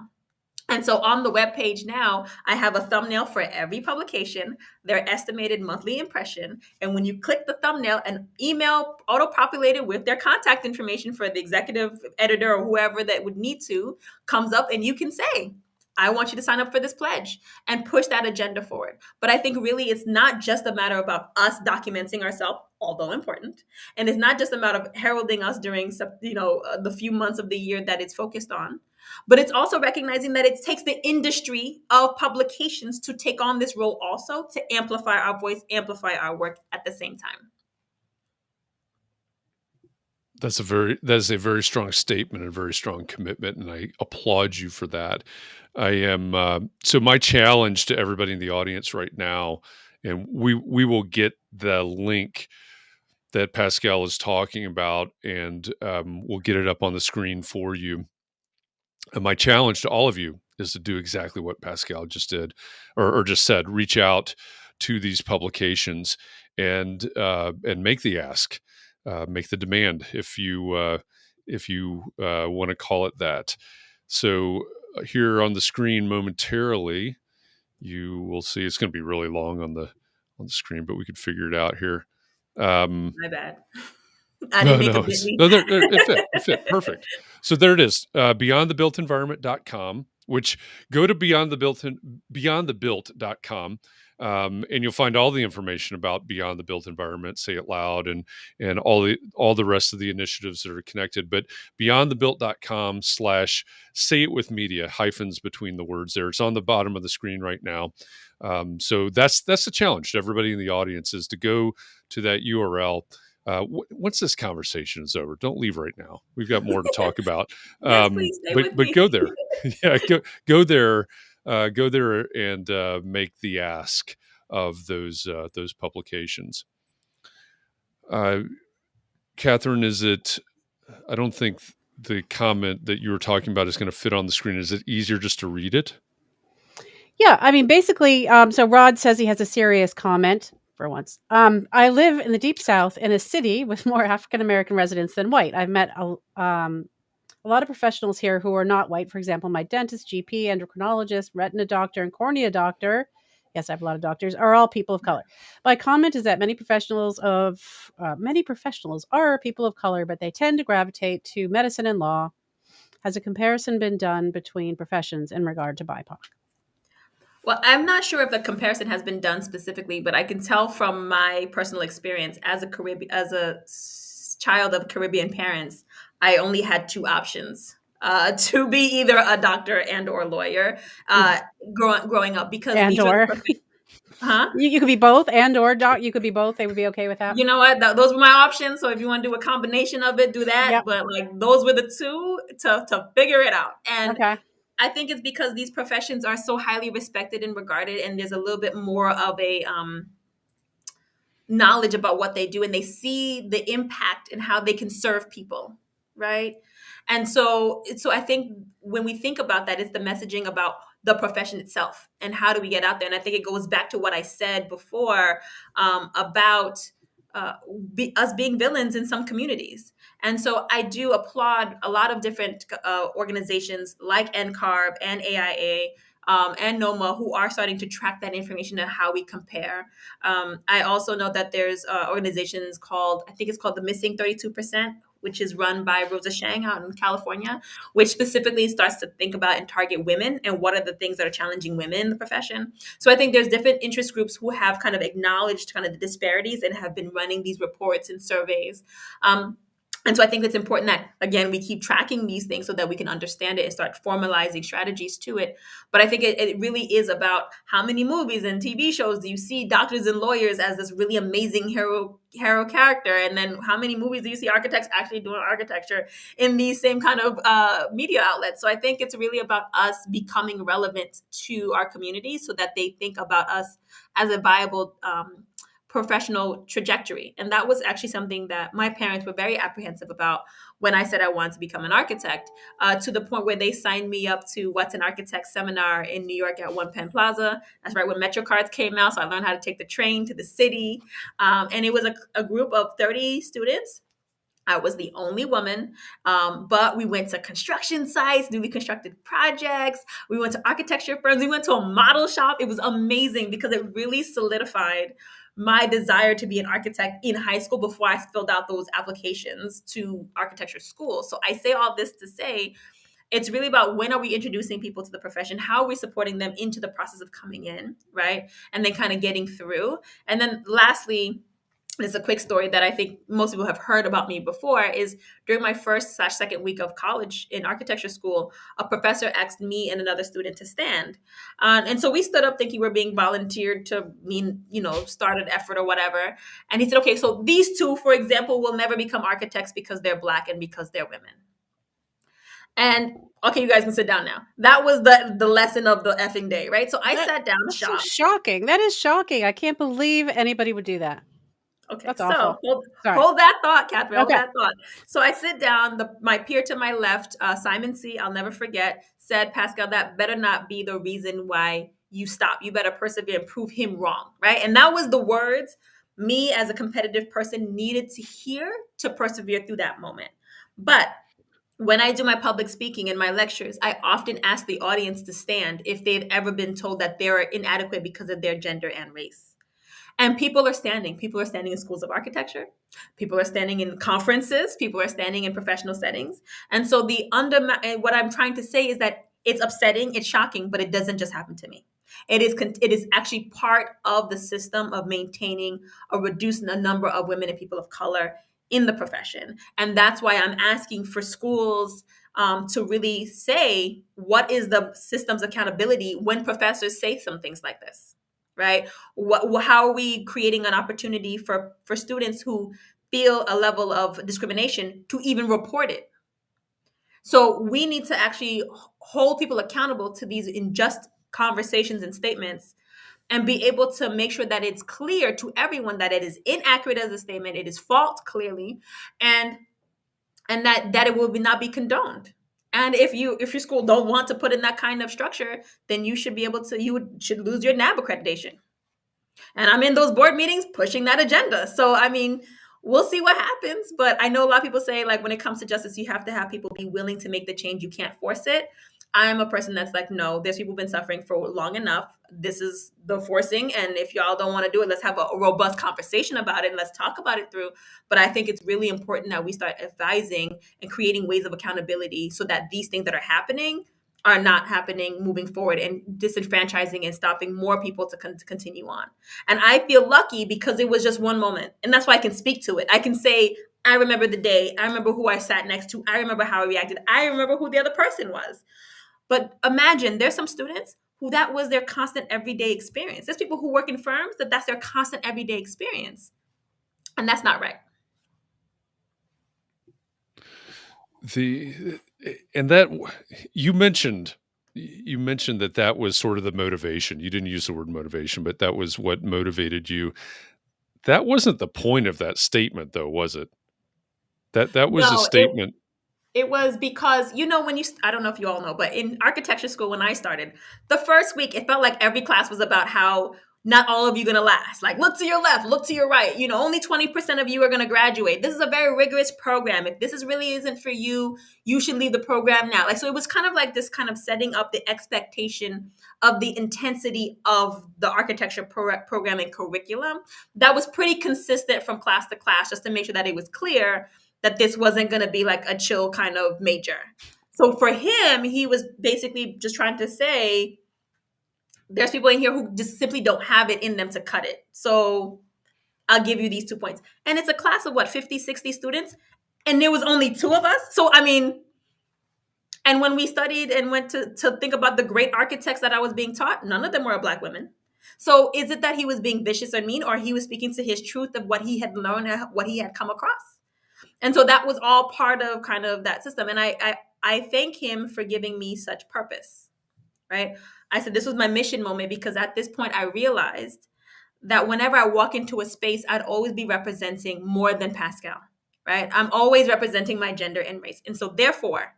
And so on the webpage now, I have a thumbnail for every publication, their estimated monthly impression. And when you click the thumbnail, an email auto-populated with their contact information for the executive editor or whoever that would need to comes up, and you can say, I want you to sign up for this pledge, and push that agenda forward. But I think really it's not just a matter about us documenting ourselves, although important. And it's not just a matter of heralding us during the few months of the year that it's focused on. But it's also recognizing that it takes the industry of publications to take on this role also, to amplify our voice, amplify our work at the same time. That is a very strong statement and a very strong commitment, and I applaud you for that. I am so my challenge to everybody in the audience right now, and we will get the link that Pascale is talking about, and we'll get it up on the screen for you. And my challenge to all of you is to do exactly what Pascale just did, or just said. Reach out to these publications and make the ask, make the demand, if you want to call it that. So here on the screen momentarily, you will see it's going to be really long on the screen, but we could figure it out here. My bad. I didn't make a busy. No, it fit perfect. So there it is, beyondthebuiltenvironment.com, which go to beyondthebuilt.com, and you'll find all the information about Beyond the Built Environment, Say It Loud, and all the rest of the initiatives that are connected. But beyondthebuilt.com/say it with media, hyphens between the words there. It's on the bottom of the screen right now. So that's the challenge to everybody in the audience, is to go to that URL. Once this conversation is over, don't leave right now. We've got more to talk about. Yes, please stay with me. Go there. Yeah, go there. Go there and make the ask of those publications. Katharine, is it? I don't think the comment that you were talking about is going to fit on the screen. Is it easier just to read it? Yeah, I mean, basically, so Rod says he has a serious comment for once. I live in the Deep South in a city with more African-American residents than white. I've met a lot of professionals here who are not white. For example, my dentist, GP, endocrinologist, retina doctor, and cornea doctor, yes, I have a lot of doctors, are all people of color. My comment is that many professionals are people of color, but they tend to gravitate to medicine and law. Has a comparison been done between professions in regard to BIPOC? Well, I'm not sure if the comparison has been done specifically, but I can tell from my personal experience as a child of Caribbean parents, I only had two options: to be either a doctor and or lawyer growing up, because and these or huh? You could be both, and or doc. You could be both. They would be okay with that. You know what? Those were my options. So if you want to do a combination of it, do that. Yep. But like, those were the two to figure it out. And Okay. I think it's because these professions are so highly respected and regarded, and there's a little bit more of a knowledge about what they do, and they see the impact and how they can serve people, right? And so I think when we think about that, it's the messaging about the profession itself and how do we get out there. And I think it goes back to what I said before about us being villains in some communities. And so I do applaud a lot of different organizations like NCARB and AIA and NOMA, who are starting to track that information and how we compare. I also know that there's organizations called, I think it's called the Missing 32%, which is run by Rosa Shang out in California, which specifically starts to think about and target women and what are the things that are challenging women in the profession. So I think there's different interest groups who have kind of acknowledged kind of the disparities and have been running these reports and surveys. And so I think it's important that, again, we keep tracking these things so that we can understand it and start formalizing strategies to it. But I think it really is about how many movies and TV shows do you see doctors and lawyers as this really amazing hero character, and then how many movies do you see architects actually doing architecture in these same kind of media outlets? So I think it's really about us becoming relevant to our communities so that they think about us as a viable professional trajectory. And that was actually something that my parents were very apprehensive about when I said I wanted to become an architect, to the point where they signed me up to What's an Architect seminar in New York at One Penn Plaza. That's right when Metro cards came out. So I learned how to take the train to the city. And it was a group of 30 students. I was the only woman, but we went to construction sites, newly constructed projects. We went to architecture firms. We went to a model shop. It was amazing because it really solidified my desire to be an architect in high school before I filled out those applications to architecture school. So I say all this to say, it's really about when are we introducing people to the profession? How are we supporting them into the process of coming in, right? And then kind of getting through. And then lastly, it's a quick story that I think most people have heard about me before, is during my first/second week of college in architecture school, a professor asked me and another student to stand. And so we stood up thinking we're being volunteered to start an effort or whatever. And he said, okay, so these two, for example, will never become architects because they're Black and because they're women. And okay, you guys can sit down now. That was the lesson of the effing day, right? So I sat down That's shocked. so shocking. That is shocking. I can't believe anybody would do that. Okay, That's so awful. hold that thought, Katharine. Hold Okay. that thought. So I sit down. My peer to my left, Simon C., I'll never forget, said, Pascale, that better not be the reason why you stop. You better persevere and prove him wrong, right? And that was the words me as a competitive person needed to hear to persevere through that moment. But when I do my public speaking in my lectures, I often ask the audience to stand if they've ever been told that they're inadequate because of their gender and race. And people are standing. People are standing in schools of architecture. People are standing in conferences. People are standing in professional settings. And so what I'm trying to say is that it's upsetting, it's shocking, but it doesn't just happen to me. It is actually part of the system of maintaining a reduced number of women and people of color in the profession. And that's why I'm asking for schools to really say, what is the system's accountability when professors say some things like this? Right? How are we creating an opportunity for students who feel a level of discrimination to even report it? So we need to actually hold people accountable to these unjust conversations and statements, and be able to make sure that it's clear to everyone that it is inaccurate as a statement, it is false clearly, and that it will not be condoned. And if your school don't want to put in that kind of structure, then you should should lose your NAB accreditation. And I'm in those board meetings pushing that agenda. So, I mean, we'll see what happens. But I know a lot of people say, like, when it comes to justice, you have to have people be willing to make the change. You can't force it. I'm a person that's like, no, there's people been suffering for long enough. This is the forcing. And if y'all don't want to do it, let's have a robust conversation about it. And let's talk about it through. But I think it's really important that we start advising and creating ways of accountability so that these things that are happening are not happening moving forward, and disenfranchising and stopping more people to continue on. And I feel lucky because it was just one moment. And that's why I can speak to it. I can say, I remember the day. I remember who I sat next to. I remember how I reacted. I remember who the other person was. But imagine there's some students who that was their constant everyday experience. There's people who work in firms that's their constant everyday experience. And that's not right. You mentioned that was sort of the motivation. You didn't use the word motivation, but that was what motivated you. That wasn't the point of that statement, though, was it? That was a statement. It was because, I don't know if you all know, but in architecture school, when I started, the first week, it felt like every class was about how not all of you are going to last. Like, look to your left, look to your right. Only 20% of you are going to graduate. This is a very rigorous program. If this really isn't for you, you should leave the program now. So it was kind of like this kind of setting up the expectation of the intensity of the architecture program and curriculum that was pretty consistent from class to class, just to make sure that it was clear that this wasn't going to be like a chill kind of major. So for him, he was basically just trying to say, there's people in here who just simply don't have it in them to cut it. So I'll give you these 2 points. And it's a class of what, 50, 60 students? And there was only two of us. So, I mean, and when we studied and went to think about the great architects that I was being taught, none of them were Black women. So is it that he was being vicious or mean, or he was speaking to his truth of what he had learned and what he had come across? And so that was all part of kind of that system. And I thank him for giving me such purpose, right? I said this was my mission moment, because at this point I realized that whenever I walk into a space, I'd always be representing more than Pascale, right? I'm always representing my gender and race. And so therefore,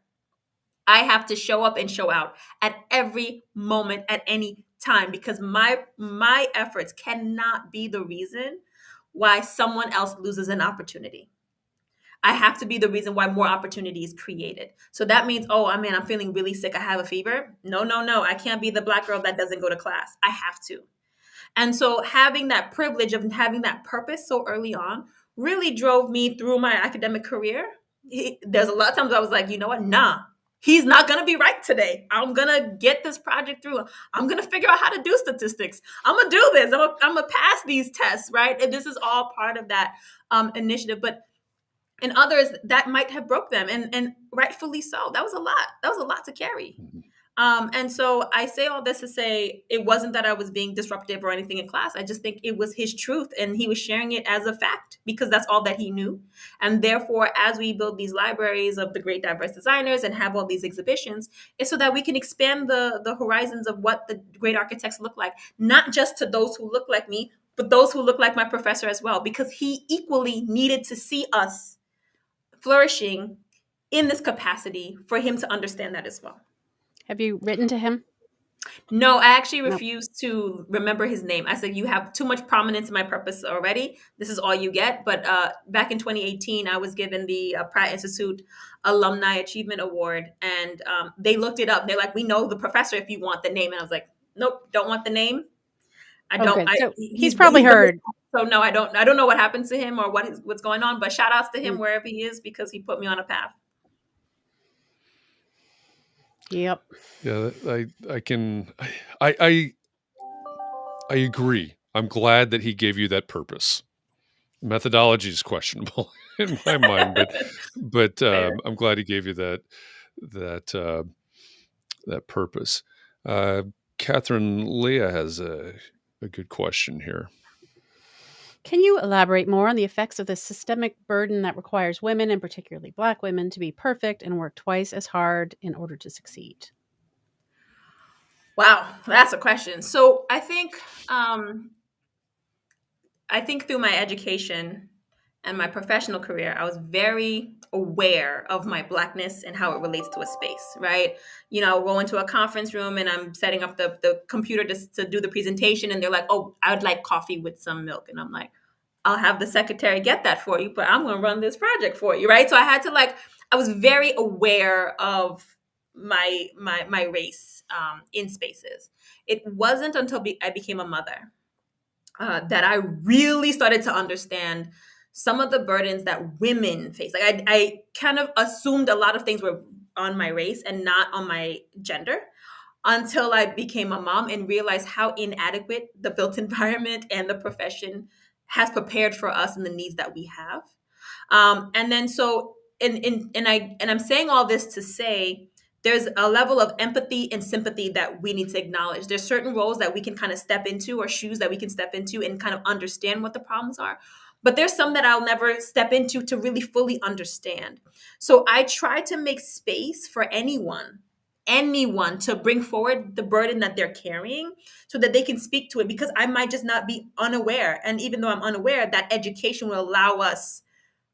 I have to show up and show out at every moment, at any time, because my efforts cannot be the reason why someone else loses an opportunity. I have to be the reason why more opportunity is created. So that means, oh, I mean, I'm feeling really sick, I have a fever. No. I can't be the Black girl that doesn't go to class. I have to. And so having that privilege of having that purpose so early on really drove me through my academic career. There's a lot of times I was like, you know what? Nah, he's not going to be right today. I'm going to get this project through. I'm going to figure out how to do statistics. I'm going to do this. I'm going to pass these tests, right? And this is all part of that initiative. But in others, that might have broke them, and rightfully so. That was a lot. That was a lot to carry. And so I say all this to say it wasn't that I was being disruptive or anything in class. I just think it was his truth, and he was sharing it as a fact because that's all that he knew. And therefore, as we build these libraries of the great diverse designers and have all these exhibitions, it's so that we can expand the horizons of what the great architects look like, not just to those who look like me, but those who look like my professor as well, because he equally needed to see us flourishing in this capacity for him to understand that as well. Have you written to him? No, I actually refused to remember his name. I said, you have too much prominence in my purpose already. This is all you get. But back in 2018, I was given the Pratt Institute Alumni Achievement Award. And they looked it up. They're like, we know the professor if you want the name. And I was like, nope, don't want the name. I don't. Good. So he's probably heard. So no, I don't know what happens to him or what's going on. But shout outs to him wherever he is, because he put me on a path. Yep. Yeah, I agree. I'm glad that he gave you that purpose. Methodology is questionable in my mind, but I'm glad he gave you that purpose. Katharine, Leah has a good question here. Can you elaborate more on the effects of the systemic burden that requires women, and particularly Black women, to be perfect and work twice as hard in order to succeed? Wow, that's a question. So I think through my education and my professional career, I was very aware of my Blackness and how it relates to a space, right? You know, I'll go into a conference room and I'm setting up the computer to do the presentation, and they're like, oh, I would like coffee with some milk. And I'm like, I'll have the secretary get that for you, but I'm going to run this project for you, right? So I had to I was very aware of my race in spaces. It wasn't until I became a mother that I really started to understand some of the burdens that women face. Like I kind of assumed a lot of things were on my race and not on my gender, until I became a mom and realized how inadequate the built environment and the profession has prepared for us and the needs that we have. And then so, and I'm saying all this to say there's a level of empathy and sympathy that we need to acknowledge. There's certain roles that we can kind of step into, or shoes that we can step into and kind of understand what the problems are. But there's some that I'll never step into to really fully understand. So I try to make space for anyone to bring forward the burden that they're carrying so that they can speak to it, because I might just not be unaware. And even though I'm unaware, that education will allow us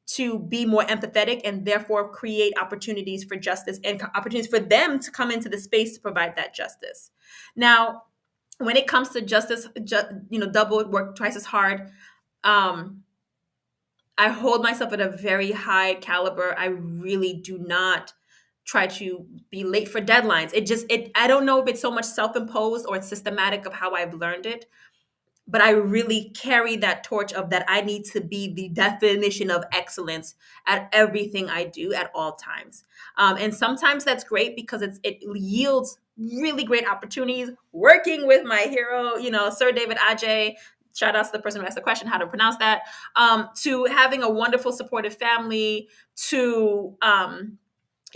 to be more empathetic and therefore create opportunities for justice and opportunities for them to come into the space to provide that justice. Now, when it comes to justice, double work twice as hard, I hold myself at a very high caliber. I really do not try to be late for deadlines. I don't know if it's so much self-imposed or it's systematic of how I've learned it. but I really carry that torch of that I need to be the definition of excellence at everything I do at all times. And sometimes that's great because it yields really great opportunities working with my hero, Sir David Adjaye. Shout out to the person who asked the question, how to pronounce that, to having a wonderful supportive family, to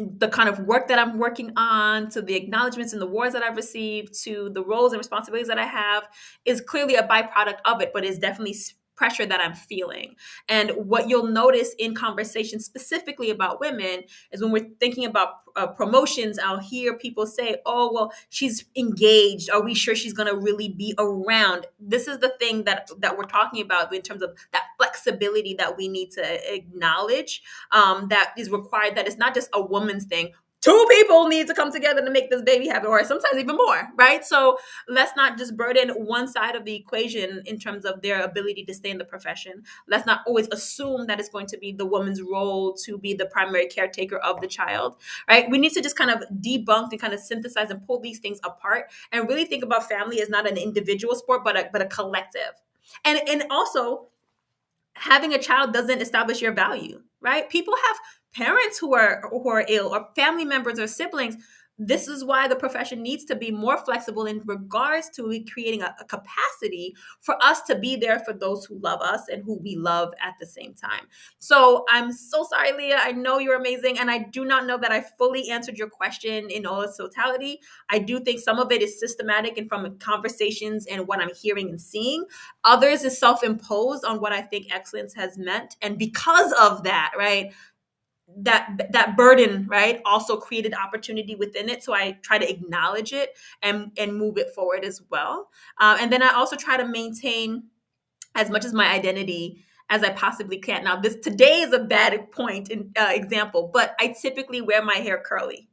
the kind of work that I'm working on, to the acknowledgments and the awards that I've received, to the roles and responsibilities that I have, is clearly a byproduct of it, but is definitely pressure that I'm feeling. And what you'll notice in conversations specifically about women is when we're thinking about promotions, I'll hear people say, oh, well, she's engaged. Are we sure she's going to really be around? This is the thing that we're talking about in terms of that flexibility that we need to acknowledge, that is required, that it's not just a woman's thing. Two people need to come together to make this baby happen, or sometimes even more, right? So let's not just burden one side of the equation in terms of their ability to stay in the profession. Let's not always assume that it's going to be the woman's role to be the primary caretaker of the child, right? We need to just kind of debunk and kind of synthesize and pull these things apart and really think about family as not an individual sport, but a collective. And also, having a child doesn't establish your value, right? People have parents who are ill, or family members or siblings. This is why the profession needs to be more flexible in regards to creating a capacity for us to be there for those who love us and who we love at the same time. So I'm so sorry, Leah. I know you're amazing. And I do not know that I fully answered your question in all its totality. I do think some of it is systematic and from conversations and what I'm hearing and seeing. Others is self-imposed on what I think excellence has meant. And because of that, right, that burden, right, also created opportunity within it. So I try to acknowledge it and move it forward as well. And then I also try to maintain as much as my identity as I possibly can. Now, today is a bad point in example, but I typically wear my hair curly.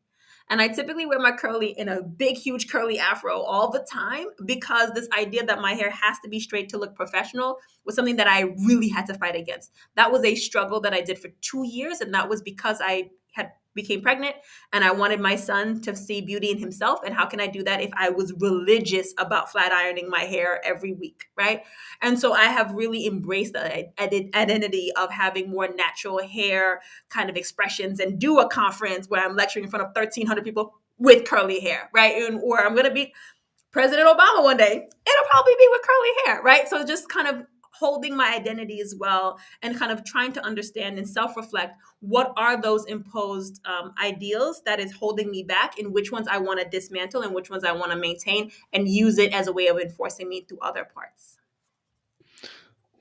And I typically wear my curly in a big, huge curly afro all the time, because this idea that my hair has to be straight to look professional was something that I really had to fight against. That was a struggle that I did for 2 years. And that was because I became pregnant and I wanted my son to see beauty in himself. And how can I do that if I was religious about flat ironing my hair every week, right? And so I have really embraced the identity of having more natural hair kind of expressions, and do a conference where I'm lecturing in front of 1,300 people with curly hair, right? Or I'm going to be President Obama one day. It'll probably be with curly hair, right? So just kind of holding my identity as well, and kind of trying to understand and self-reflect what are those imposed ideals that is holding me back, and which ones I want to dismantle and which ones I want to maintain and use it as a way of enforcing me through other parts.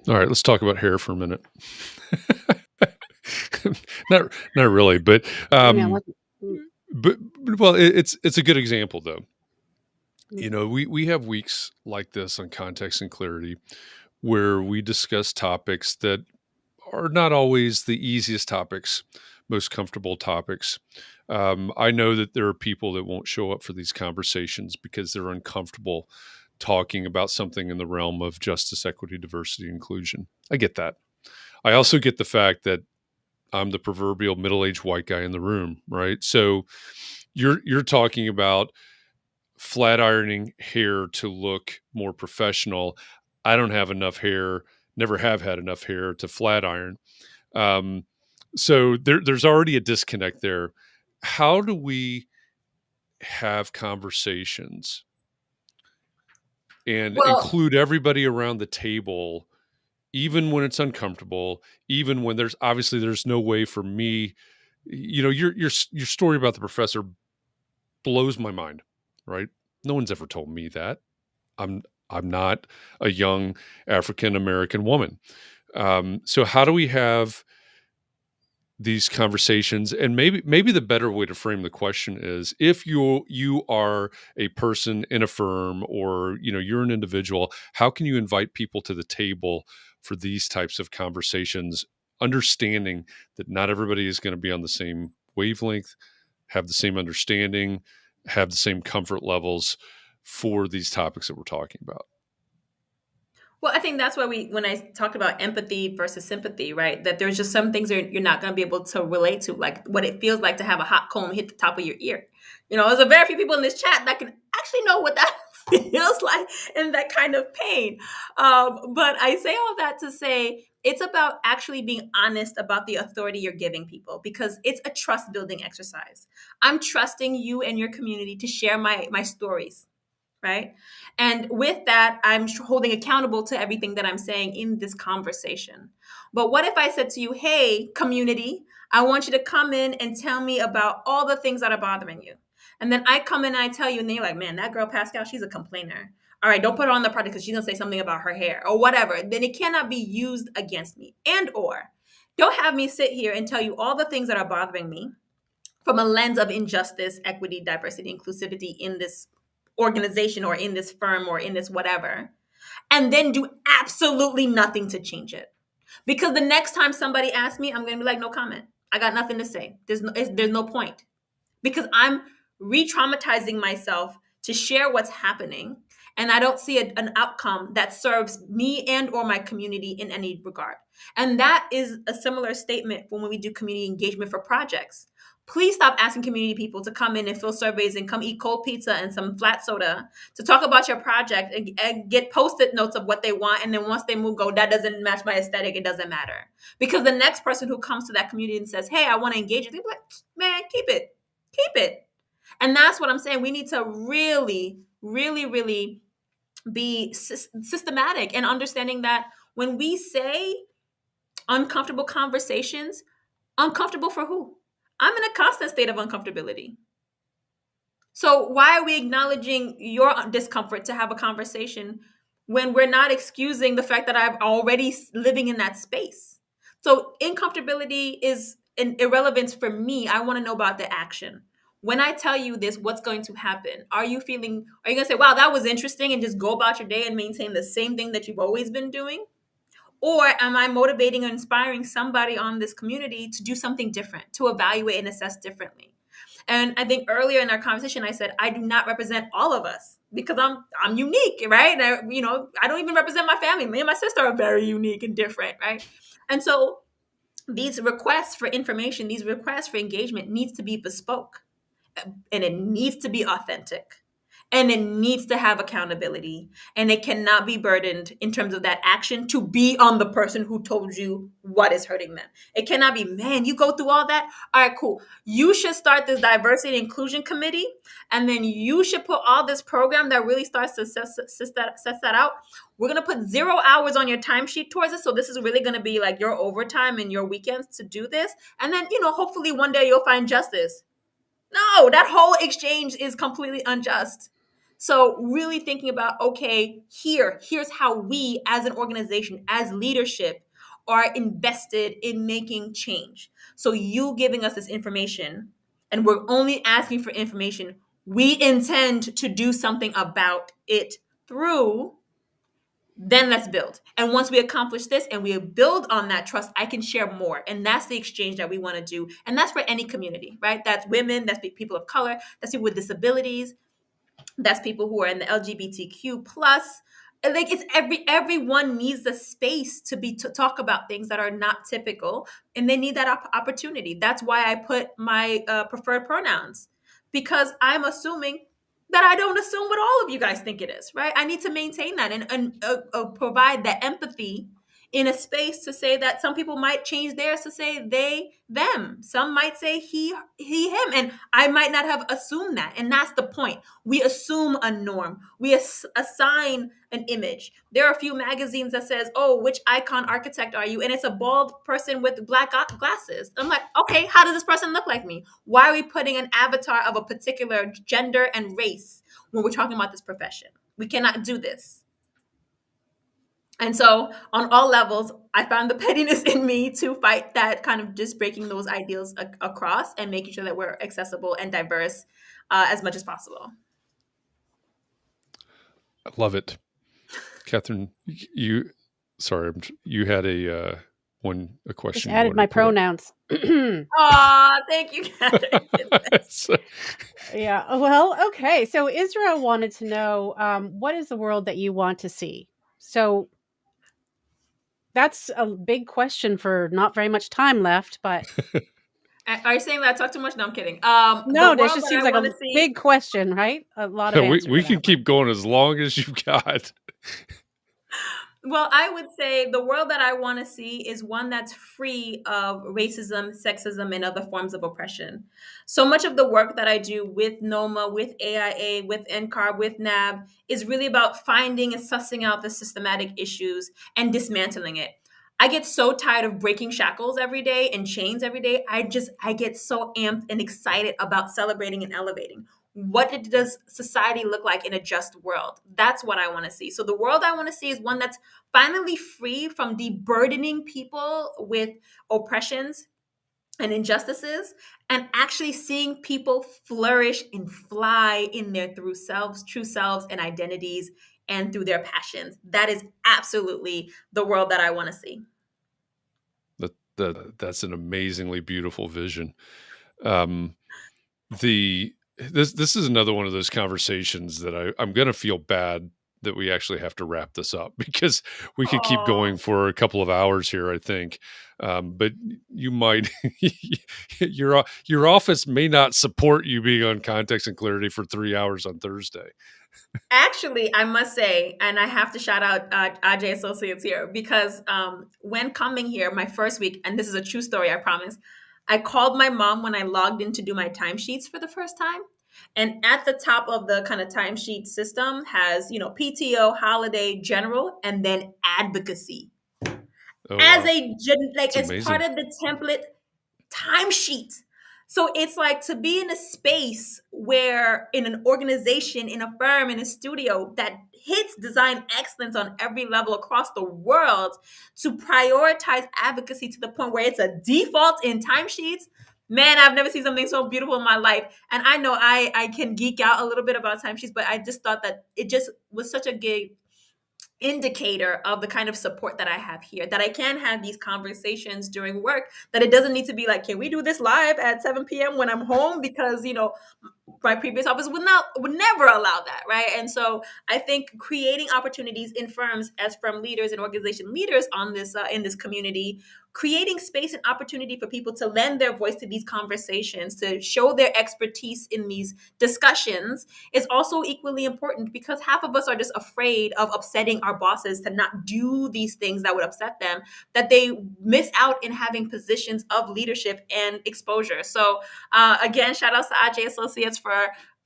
All right, let's talk about hair for a minute. not really, but well, it's a good example though. You know, we have weeks like this on Context and Clarity where we discuss topics that are not always the easiest topics, most comfortable topics. I know that there are people that won't show up for these conversations because they're uncomfortable talking about something in the realm of justice, equity, diversity, inclusion. I get that. I also get the fact that I'm the proverbial middle-aged white guy in the room, right? So you're talking about flat ironing hair to look more professional. I don't have enough hair, never have had enough hair to flat iron. So there's already a disconnect there. How do we have conversations and include everybody around the table, even when it's uncomfortable, even when there's no way for me, you know, your story about the professor blows my mind, right? No one's ever told me that. I'm not a young African-American woman. So how do we have these conversations? And maybe the better way to frame the question is, if you are a person in a firm, or you're an individual, how can you invite people to the table for these types of conversations, understanding that not everybody is going to be on the same wavelength, have the same understanding, have the same comfort levels for these topics that we're talking about? Well, I think that's why when I talked about empathy versus sympathy, right? That there's just some things you're not going to be able to relate to, like what it feels like to have a hot comb hit the top of your ear. There's a very few people in this chat that can actually know what that feels like in that kind of pain. But I say all that to say it's about actually being honest about the authority you're giving people, because it's a trust building exercise. I'm trusting you and your community to share my stories, right? And with that, I'm holding accountable to everything that I'm saying in this conversation. But what if I said to you, hey, community, I want you to come in and tell me about all the things that are bothering you. And then I come in and I tell you, and then you're like, man, that girl Pascale, she's a complainer. All right, don't put her on the project because she's gonna say something about her hair or whatever. Then it cannot be used against me. And or don't have me sit here and tell you all the things that are bothering me from a lens of injustice, equity, diversity, inclusivity in this organization or in this firm or in this whatever, and then do absolutely nothing to change it. Because the next time somebody asks me, I'm going to be like, no comment. I got nothing to say. There's no point, because I'm re-traumatizing myself to share what's happening, and I don't see an outcome that serves me and or my community in any regard. And that is a similar statement when we do community engagement for projects. Please stop asking community people to come in and fill surveys and come eat cold pizza and some flat soda to talk about your project and get post-it notes of what they want, and then once they move, go, that doesn't match my aesthetic, it doesn't matter. Because the next person who comes to that community and says, hey, I want to engage you, they'll be like, man, keep it. And that's what I'm saying. We need to really, really, really be systematic and understanding that when we say uncomfortable conversations, uncomfortable for who? I'm in a constant state of uncomfortability. So why are we acknowledging your discomfort to have a conversation when we're not excusing the fact that I'm already living in that space? So uncomfortability is an irrelevance for me. I want to know about the action. When I tell you this, what's going to happen? Are you going to say, wow, that was interesting, and just go about your day and maintain the same thing that you've always been doing? Or am I motivating or inspiring somebody on this community to do something different, to evaluate and assess differently? And I think earlier in our conversation, I said, I do not represent all of us because I'm unique, right? And I don't even represent my family. Me and my sister are very unique and different, right? And so these requests for information, these requests for engagement needs to be bespoke, and it needs to be authentic, and it needs to have accountability, and it cannot be burdened in terms of that action to be on the person who told you what is hurting them. It cannot be, man, you go through all that. All right, cool. You should start this diversity and inclusion committee, and then you should put all this program that really starts to set that out. We're going to put 0 hours on your timesheet towards it. So this is really going to be like your overtime and your weekends to do this. And then, hopefully one day you'll find justice. No, that whole exchange is completely unjust. So really thinking about, okay, here's how we as an organization, as leadership, are invested in making change. So you giving us this information, and we're only asking for information we intend to do something about it through, then let's build. And once we accomplish this and we build on that trust, I can share more. And that's the exchange that we want to do. And that's for any community, right? That's women, that's people of color, that's people with disabilities, that's people who are in the LGBTQ plus. Like, it's everyone needs the space to talk about things that are not typical, and they need that opportunity. That's why I put my preferred pronouns, because I'm assuming that I don't assume what all of you guys think it is, right? I need to maintain that and provide that empathy in a space to say that some people might change theirs to say they, them. Some might say he, him. And I might not have assumed that. And that's the point. We assume a norm. We assign an image. There are a few magazines that says, oh, which icon architect are you? And it's a bald person with black glasses. I'm like, okay, how does this person look like me? Why are we putting an avatar of a particular gender and race when we're talking about this profession? We cannot do this. And so on all levels, I found the pettiness in me to fight that, kind of just breaking those ideals across and making sure that we're accessible and diverse as much as possible. I love it. Katharine, you had a question. Just added my pronouns. Aw, thank you, Katharine. Yeah. Well, okay. So Israel wanted to know, what is the world that you want to see? So that's a big question for not very much time left, but Are you saying that I talk too much? No, I'm kidding. The No, this world just that seems I like want a to see. big question, right? A lot of answer We to can that one. keep going as long as you've got. Well, I would say the world that I want to see is one that's free of racism, sexism, and other forms of oppression. So much of the work that I do with NOMA, with AIA, with NCARB, with NAB is really about finding and sussing out the systematic issues and dismantling it. I get so tired of breaking shackles every day and chains every day. I get so amped and excited about celebrating and elevating. Does society look like in a just world? That's what I want to see. So the world I want to see is one that's finally free from deburdening people with oppressions and injustices, and actually seeing people flourish and fly in their true selves and identities, and through their passions. That is absolutely the world that I want to see. That's an amazingly beautiful vision. Um, this is another one of those conversations that I'm going to feel bad that we actually have to wrap this up because we could keep Oh, going for a couple of hours here, I think. But you might your office may not support you being on Context and Clarity for 3 hours on Thursday. actually, I must say, and I have to shout out Adjaye Associates here because when coming here, my first week, and this is a true story, I promise, I called my mom when I logged in to do my timesheets for the first time. And at the top of the kind of timesheet system has, PTO, holiday, general, and then advocacy Oh as wow, like it's as part amazing. of the template timesheet. So it's like to be in a space where, in an organization, in a firm, in a studio that hits design excellence on every level across the world, to prioritize advocacy to the point where it's a default in timesheets. Man, I've never seen something so beautiful in my life. And I know I can geek out a little bit about timesheets, but I just thought that it just was such a good indicator of the kind of support that I have here, that I can have these conversations during work, that it doesn't need to be like, can we do this live at 7 p.m. when I'm home? Because, my previous office would never allow that, right? And so I think creating opportunities in firms as firm leaders and organization leaders on this in this community, creating space and opportunity for people to lend their voice to these conversations, to show their expertise in these discussions, is also equally important, because half of us are just afraid of upsetting our bosses to not do these things that would upset them, that they miss out in having positions of leadership and exposure. So again, shout out to Adjaye Associates for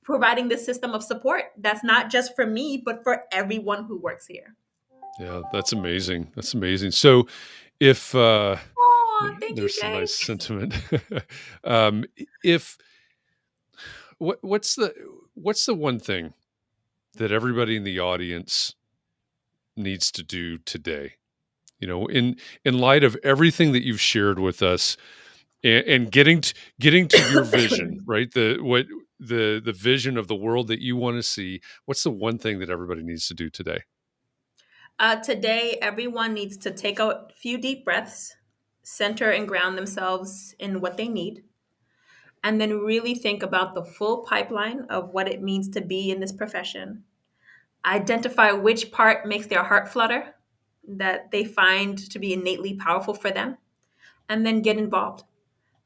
providing this system of support that's not just for me, but for everyone who works here. Yeah, that's amazing. That's amazing. So if Oh, thank you, there's some Jay. nice sentiment. um, if what's the one thing that everybody in the audience needs to do today? In light of everything that you've shared with us, and getting to your vision, right? The vision of the world that you want to see. What's the one thing that everybody needs to do today? Today, everyone needs to take a few deep breaths, center and ground themselves in what they need, and then really think about the full pipeline of what it means to be in this profession. Identify which part makes their heart flutter, that they find to be innately powerful for them, and then get involved.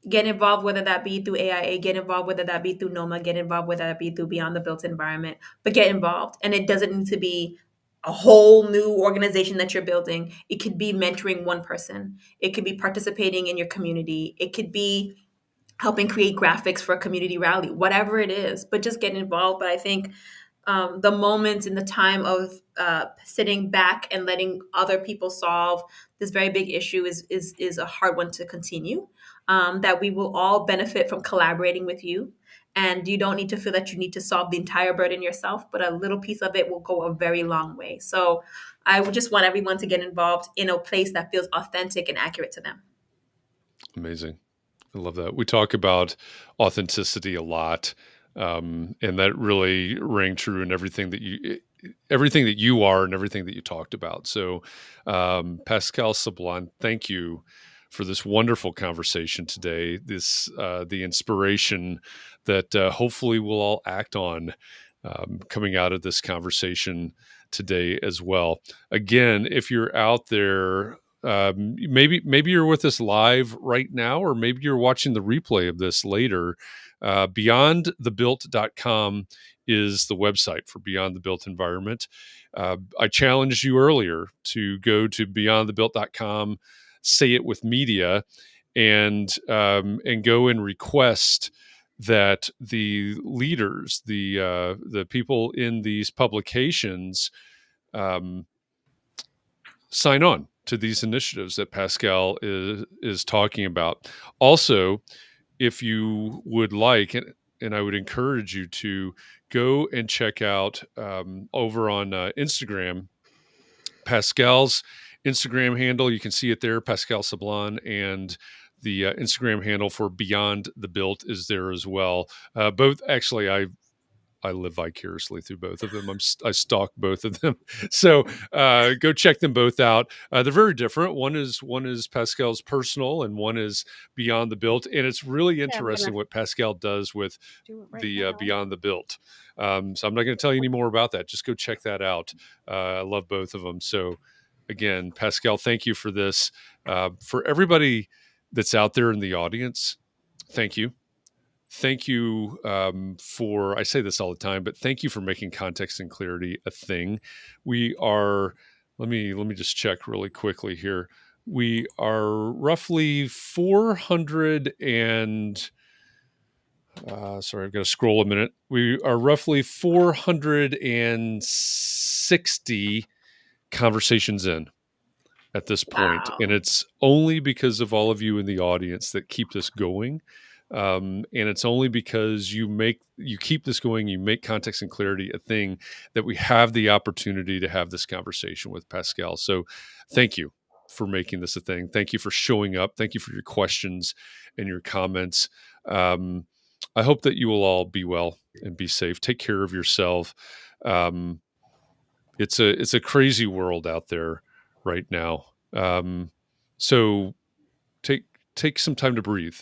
Get involved, whether that be through AIA, get involved, whether that be through NOMA, get involved, whether that be through Beyond the Built Environment, but get involved. And it doesn't need to be a whole new organization that you're building. It could be mentoring one person, it could be participating in your community, it could be helping create graphics for a community rally, whatever it is, but just get involved. But I think the moments in the time of sitting back and letting other people solve this very big issue is a hard one to continue. That we will all benefit from collaborating with you, and you don't need to feel that you need to solve the entire burden yourself, but a little piece of it will go a very long way. So I would just want everyone to get involved in a place that feels authentic and accurate to them. Amazing. I love that. We talk about authenticity a lot, and that really rang true in everything that you are and everything that you talked about. So, Pascale Sablan, thank you for this wonderful conversation today. The inspiration that hopefully we'll all act on coming out of this conversation today as well. Again, if you're out there maybe you're with us live right now, or maybe you're watching the replay of this later. Beyondthebuilt.com is the website for Beyond the Built Environment. I challenged you earlier to go to beyondthebuilt.com, say it with media, and go and request that the leaders, the people in these publications, sign on to these initiatives that Pascale is talking about. Also, if you would like, and I would encourage you to go and check out over on Instagram, Pascale's Instagram handle. You can see it there, Pascale Sablan, and the Instagram handle for Beyond the Built is there as well. Both, actually, I live vicariously through both of them. I stalk both of them. So go check them both out. They're very different. One is Pascale's personal, and one is Beyond the Built. And it's really interesting what Pascale does with the Beyond the Built. So I'm not going to tell you any more about that. Just go check that out. I love both of them. So again, Pascale, thank you for this. For everybody that's out there in the audience, thank you. Thank you for, I say this all the time, but thank you for making context and clarity a thing. We are, let me just check really quickly here. We are roughly 400 and, sorry, I've got to scroll a minute. We are roughly 460 conversations in at this point. Wow. And it's only because of all of you in the audience that keep this going. And it's only because you keep this going, you make context and clarity a thing, that we have the opportunity to have this conversation with Pascale. So thank you for making this a thing. Thank you for showing up. Thank you for your questions and your comments. I hope that you will all be well and be safe. Take care of yourself. It's a crazy world out there right now. So take some time to breathe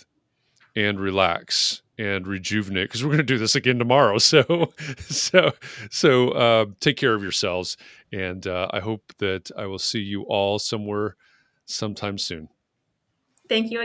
and relax and rejuvenate, because we're going to do this again tomorrow. So take care of yourselves, and I hope that I will see you all somewhere sometime soon. Thank you.